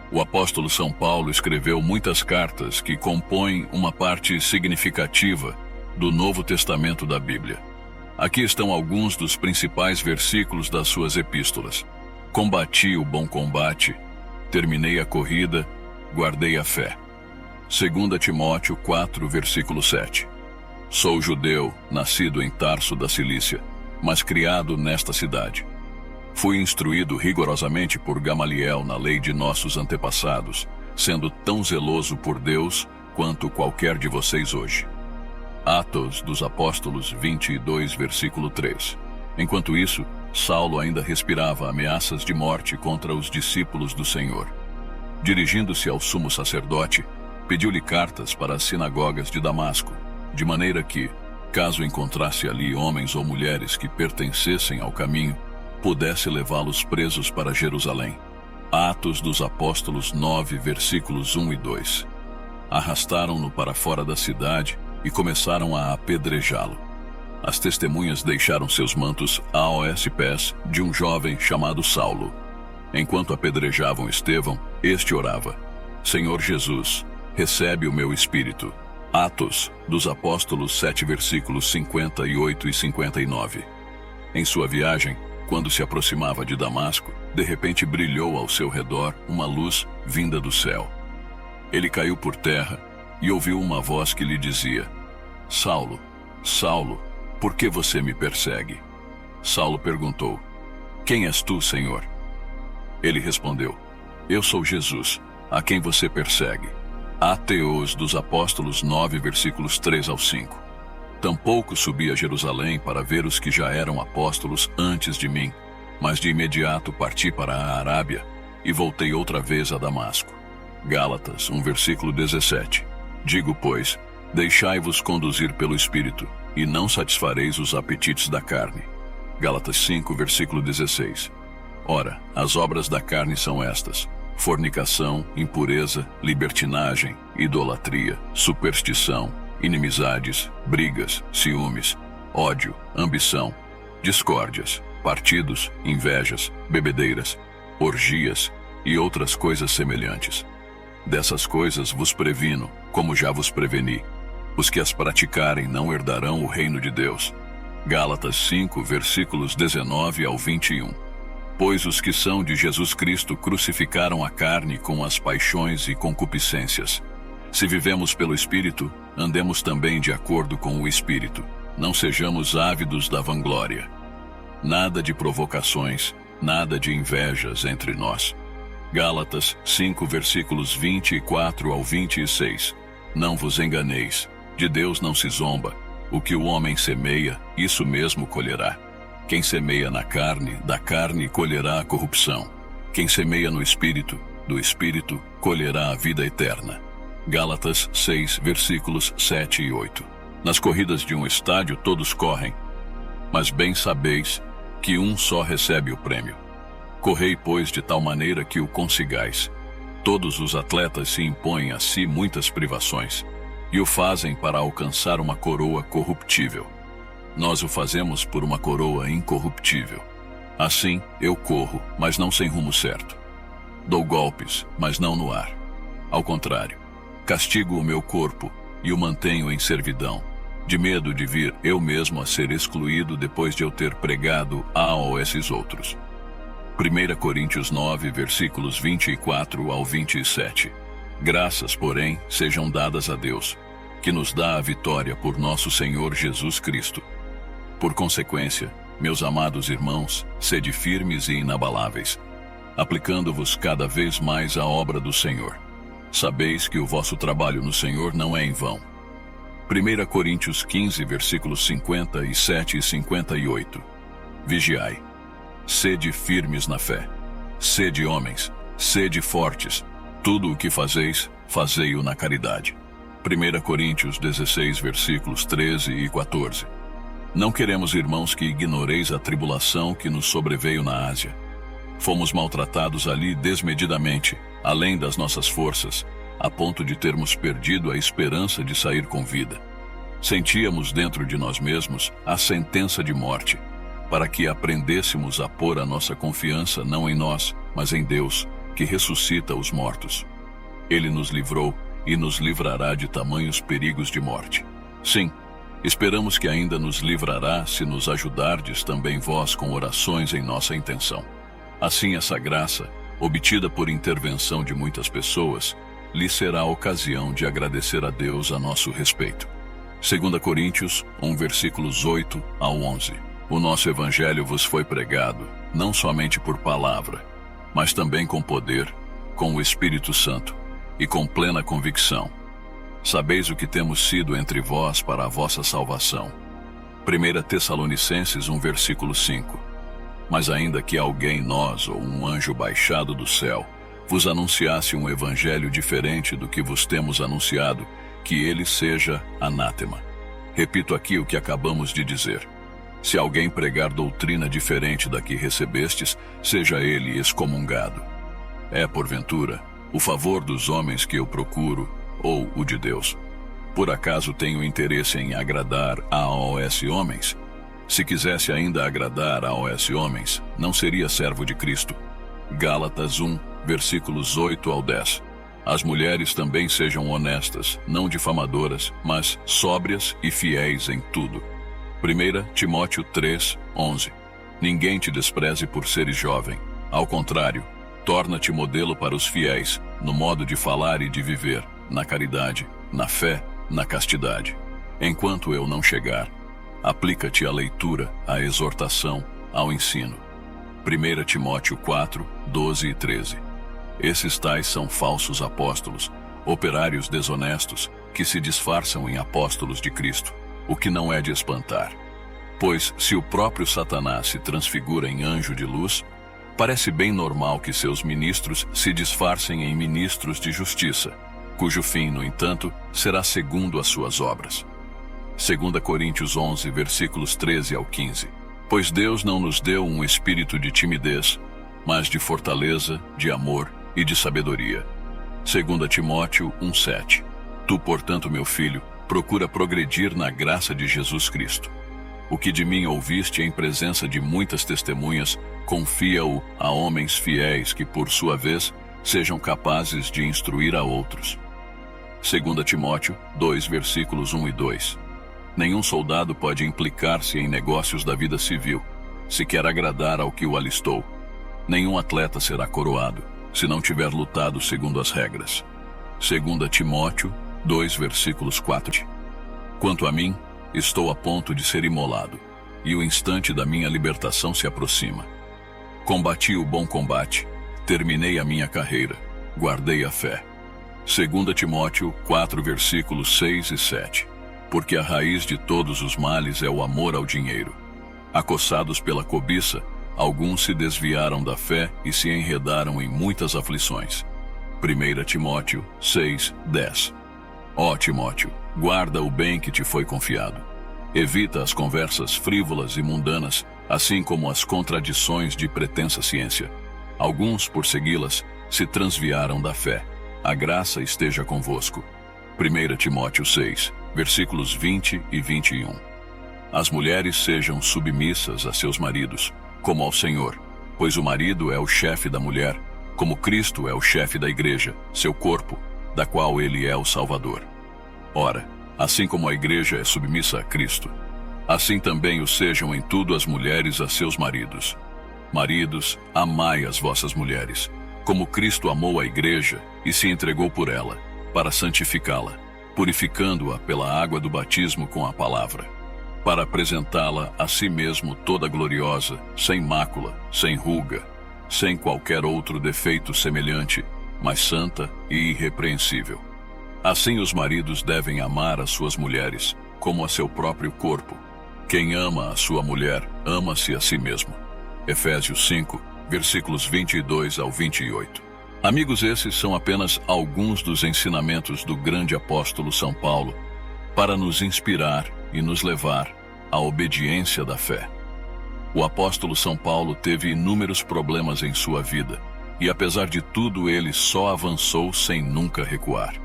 O apóstolo São Paulo escreveu muitas cartas que compõem uma parte significativa do Novo Testamento da Bíblia. Aqui estão alguns dos principais versículos das suas epístolas. Combati o bom combate, terminei a corrida, guardei a fé. 2 Timóteo 4, versículo 7. Sou judeu, nascido em Tarso da Cilícia, mas criado nesta cidade. Fui instruído rigorosamente por Gamaliel na lei de nossos antepassados, sendo tão zeloso por Deus quanto qualquer de vocês hoje. Atos dos Apóstolos 22, versículo 3. Enquanto isso, Saulo ainda respirava ameaças de morte contra os discípulos do Senhor. Dirigindo-se ao sumo sacerdote, pediu-lhe cartas para as sinagogas de Damasco, de maneira que, caso encontrasse ali homens ou mulheres que pertencessem ao caminho, pudesse levá-los presos para Jerusalém. Atos dos Apóstolos 9, versículos 1 e 2. Arrastaram-no para fora da cidade e começaram a apedrejá-lo. As testemunhas deixaram seus mantos aos pés de um jovem chamado Saulo. Enquanto apedrejavam Estevão, este orava: Senhor Jesus, recebe o meu espírito. Atos dos Apóstolos 7, versículos 58 e 59. Em sua viagem, quando se aproximava de Damasco, de repente brilhou ao seu redor uma luz vinda do céu. Ele caiu por terra e ouviu uma voz que lhe dizia: Saulo, Saulo, por que você me persegue? Saulo perguntou: Quem és tu, Senhor? Ele respondeu: Eu sou Jesus, a quem você persegue. Atos dos Apóstolos 9, versículos 3 ao 5. Tampouco subi a Jerusalém para ver os que já eram apóstolos antes de mim, mas de imediato parti para a Arábia e voltei outra vez a Damasco. Gálatas 1, versículo 17. Digo, pois, deixai-vos conduzir pelo Espírito, e não satisfareis os apetites da carne. Gálatas 5, versículo 16. Ora, as obras da carne são estas: fornicação, impureza, libertinagem, idolatria, superstição, inimizades, brigas, ciúmes, ódio, ambição, discórdias, partidos, invejas, bebedeiras, orgias e outras coisas semelhantes. Dessas coisas vos previno, como já vos preveni. Os que as praticarem não herdarão o reino de Deus. Gálatas 5, versículos 19 ao 21. Pois os que são de Jesus Cristo crucificaram a carne com as paixões e concupiscências. Se vivemos pelo Espírito, andemos também de acordo com o Espírito. Não sejamos ávidos da vanglória. Nada de provocações, nada de invejas entre nós. Gálatas 5, versículos 24 ao 26. Não vos enganeis, de Deus não se zomba. O que o homem semeia, isso mesmo colherá. Quem semeia na carne, da carne colherá a corrupção. Quem semeia no Espírito, do Espírito colherá a vida eterna. Gálatas 6, versículos 7 e 8. Nas corridas de um estádio todos correm, mas bem sabeis que um só recebe o prêmio. Correi, pois, de tal maneira que o consigais. Todos os atletas se impõem a si muitas privações, e o fazem para alcançar uma coroa corruptível. Nós o fazemos por uma coroa incorruptível. Assim, eu corro, mas não sem rumo certo. Dou golpes, mas não no ar. Ao contrário, castigo o meu corpo e o mantenho em servidão, de medo de vir eu mesmo a ser excluído depois de eu ter pregado a esses outros. 1 Coríntios 9, versículos 24 ao 27. Graças, porém, sejam dadas a Deus, que nos dá a vitória por nosso Senhor Jesus Cristo. Por consequência, meus amados irmãos, sede firmes e inabaláveis, aplicando-vos cada vez mais à obra do Senhor. Sabeis que o vosso trabalho no Senhor não é em vão. 1 Coríntios 15, versículos 57 e 58. Vigiai. Sede firmes na fé. Sede homens. Sede fortes. Tudo o que fazeis, fazei-o na caridade. 1 Coríntios 16, versículos 13 e 14. Não queremos, irmãos, que ignoreis a tribulação que nos sobreveio na Ásia. Fomos maltratados ali desmedidamente, além das nossas forças, a ponto de termos perdido a esperança de sair com vida. Sentíamos dentro de nós mesmos a sentença de morte, para que aprendêssemos a pôr a nossa confiança não em nós, mas em Deus, que ressuscita os mortos. Ele nos livrou e nos livrará de tamanhos perigos de morte. Sim, esperamos que ainda nos livrará se nos ajudardes também vós com orações em nossa intenção. Assim essa graça, obtida por intervenção de muitas pessoas, lhe será a ocasião de agradecer a Deus a nosso respeito. 2 Coríntios 1, versículos 8 ao 11. O nosso evangelho vos foi pregado, não somente por palavra, mas também com poder, com o Espírito Santo e com plena convicção. Sabeis o que temos sido entre vós para a vossa salvação. 1 Tessalonicenses 1, versículo 5. Mas ainda que alguém, nós ou um anjo baixado do céu, vos anunciasse um evangelho diferente do que vos temos anunciado, que ele seja anátema. Repito aqui o que acabamos de dizer. Se alguém pregar doutrina diferente da que recebestes, seja ele excomungado. É, porventura, o favor dos homens que eu procuro, ou o de Deus? Por acaso tenho interesse em agradar a AOS homens? Se quisesse ainda agradar a AOS homens, não seria servo de Cristo. Gálatas 1, versículos 8 ao 10. As mulheres também sejam honestas, não difamadoras, mas sóbrias e fiéis em tudo. 1 Timóteo 3, 11. Ninguém te despreze por seres jovem. Ao contrário, torna-te modelo para os fiéis, no modo de falar e de viver, na caridade, na fé, na castidade. Enquanto eu não chegar, aplica-te à leitura, à exortação, ao ensino. 1 Timóteo 4, 12 e 13. Esses tais são falsos apóstolos, operários desonestos, que se disfarçam em apóstolos de Cristo, o que não é de espantar. Pois, se o próprio Satanás se transfigura em anjo de luz, parece bem normal que seus ministros se disfarcem em ministros de justiça, cujo fim, no entanto, será segundo as suas obras. 2 Coríntios 11, versículos 13 ao 15. Pois Deus não nos deu um espírito de timidez, mas de fortaleza, de amor e de sabedoria. 2 Timóteo 1, 7. Tu, portanto, meu filho, procura progredir na graça de Jesus Cristo. O que de mim ouviste em presença de muitas testemunhas, confia-o a homens fiéis que, por sua vez, sejam capazes de instruir a outros. 2 Timóteo 2, versículos 1 e 2. Nenhum soldado pode implicar-se em negócios da vida civil, se quer agradar ao que o alistou. Nenhum atleta será coroado, se não tiver lutado segundo as regras. 2 Timóteo 2, versículos 4. Quanto a mim, estou a ponto de ser imolado, e o instante da minha libertação se aproxima. Combati o bom combate, terminei a minha carreira, guardei a fé. 2 Timóteo 4, versículos 6 e 7. Porque a raiz de todos os males é o amor ao dinheiro. Acossados pela cobiça, alguns se desviaram da fé e se enredaram em muitas aflições. 1 Timóteo 6, 10. Ó Timóteo, guarda o bem que te foi confiado. Evita as conversas frívolas e mundanas, assim como as contradições de pretensa ciência. Alguns, por segui-las, se transviaram da fé. A graça esteja convosco. 1 Timóteo 6, versículos 20 e 21. As mulheres sejam submissas a seus maridos, como ao Senhor, pois o marido é o chefe da mulher, como Cristo é o chefe da igreja, seu corpo, da qual ele é o Salvador. Ora, assim como a igreja é submissa a Cristo, assim também o sejam em tudo as mulheres a seus maridos. Maridos, amai as vossas mulheres, como Cristo amou a igreja e se entregou por ela, para santificá-la, purificando-a pela água do batismo com a palavra, para apresentá-la a si mesmo toda gloriosa, sem mácula, sem ruga, sem qualquer outro defeito semelhante, mas santa e irrepreensível. Assim os maridos devem amar as suas mulheres, como a seu próprio corpo. Quem ama a sua mulher, ama-se a si mesmo. Efésios 5, versículos 22 ao 28. Amigos, esses são apenas alguns dos ensinamentos do grande apóstolo São Paulo para nos inspirar e nos levar à obediência da fé. O apóstolo São Paulo teve inúmeros problemas em sua vida e, apesar de tudo, ele só avançou sem nunca recuar.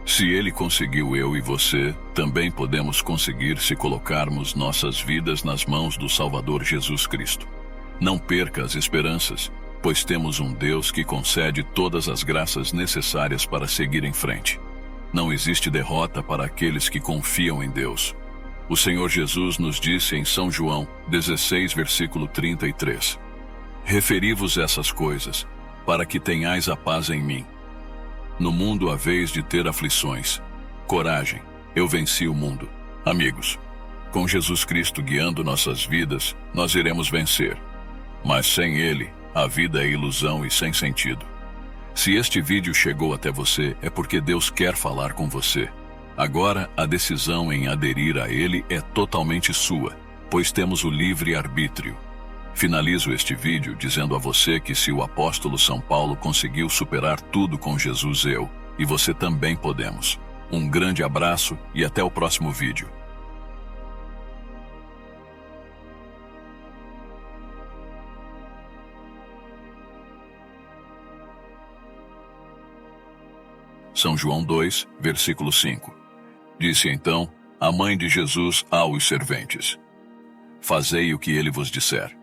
Se ele conseguiu, eu e você também podemos conseguir se colocarmos nossas vidas nas mãos do Salvador Jesus Cristo. Não perca as esperanças pois temos um Deus que concede todas as graças necessárias para seguir em frente. Não existe derrota para aqueles que confiam em Deus. O Senhor Jesus nos disse em São João 16, versículo 33: Referi-vos essas coisas, para que tenhais a paz em mim. No mundo haveis de ter aflições. Coragem, eu venci o mundo. Amigos, com Jesus Cristo guiando nossas vidas, nós iremos vencer. Mas sem Ele, a vida é ilusão e sem sentido. Se este vídeo chegou até você, é porque Deus quer falar com você. Agora, a decisão em aderir a Ele é totalmente sua, pois temos o livre arbítrio. Finalizo este vídeo dizendo a você que se o apóstolo São Paulo conseguiu superar tudo com Jesus, eu e você também podemos. Um grande abraço e até o próximo vídeo. São João 2, versículo 5. Disse então a mãe de Jesus aos serventes: Fazei o que ele vos disser.